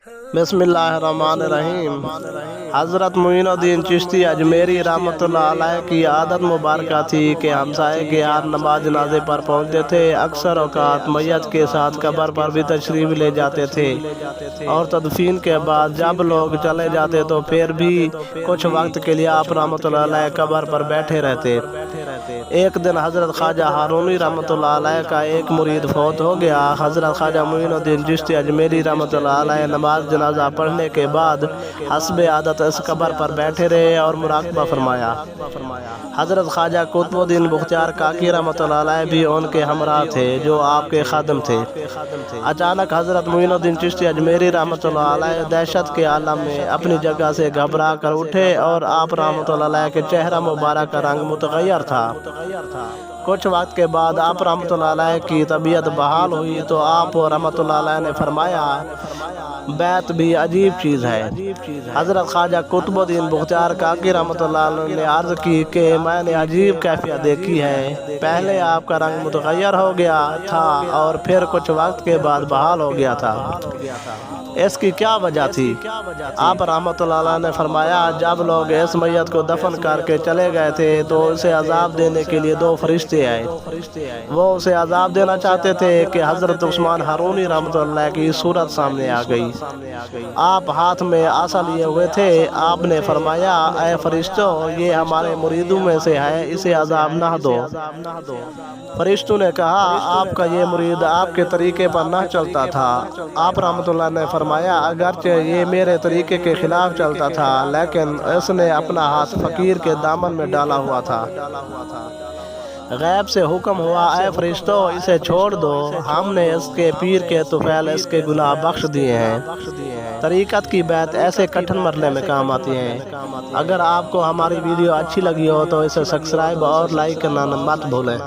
बिस्मिल्लाहिर्रहमानिर्रहीम। हज़रत मुइनुद्दीन चिश्ती अजमेरी रहमतुल्लाह अलैह की आदत मुबारक थी कि हमसाए के यहाँ नमाज जनाजे पर पहुँचते थे। अक्सर औकात मैयत के साथ कब्र पर भी तशरीफ़ ले जाते थे और तदफीन के बाद जब लोग चले जाते तो फिर भी कुछ वक्त के लिए आप रहमतुल्लाह अलैह कब्र पर बैठे रहते। एक दिन हज़रत ख्वाजा हारूनी रहमतुल्लाह अलैह का एक मुरीद फौत हो गया। हज़रत ख्वाजा मुइनुद्दीन चिश्ती अजमेरी रहमतुल्लाह अलैह नमाज जनाजा पढ़ने के बाद हस्बे आदत इस कब्र पर बैठे रहे और मुराकबा फरमाया। हज़रत ख्वाजा कुतुबुद्दीन बख्तियार काकी रहमतुल्लाह अलैह भी उनके हमरा थे जो आपके खादिम थे। अचानक हज़रत मुइनुद्दीन चिश्ती अजमेरी रहमतुल्लाह अलैह दहशत के आलम में अपनी जगह से घबरा कर उठे और आप रहमतुल्लाह अलैह के चेहरा मुबारक का रंग मुतगय्यर था। कुछ वक्त के बाद आप रहमतुल्लाह अलैह की तबीयत बहाल हुई तो आप रहमतुल्लाह अलैह ने फरमाया, बैत भी अजीब चीज़ है। हज़रत ख्वाजा कुतुबुद्दीन बख्तियार काकी रहमतुल्लाह अलैह ने अर्ज़ की कि मैंने अजीब कैफियत देखी है। पहले आपका रंग मुतगय्यर हो गया था और फिर कुछ वक्त के बाद बहाल हो गया था। इसकी क्या वजह थी? आप रहमतुल्लाह अलैह ने फरमाया, जब लोग इस मैयत को दफन करके चले गए थे तो उसे अजाब देने के लिए दो फरिश्ते आए। वो उसे अजाब देना चाहते थे कि हज़रत उस्मान हारूनी रहमतुल्लाह की सूरत सामने आ गई। आप हाथ में आसा लिए हुए थे। आपने फरमाया, ऐ फरिश्तों, ये हमारे मुरीदों में से है, इसे अजाब ना दो। फरिश्तों ने कहा, आपका ये मुरीद आपके तरीके पर न चलता था। आप रहमतुल्लाह ने फरमाया, अगरचे ये मेरे तरीके के खिलाफ चलता था लेकिन इसने अपना हाथ फकीर के दामन में डाला हुआ था। गैब से हुक्म हुआ, ऐ फरिश्तों, इसे छोड़ दो। हमने इसके पीर के तुफैल इसके गुनाह बख्श दिए हैं। तरीक़त की बात ऐसे कठिन मरने में काम आती है। अगर आपको हमारी वीडियो अच्छी लगी हो तो इसे सब्सक्राइब और लाइक करना मत भूलें।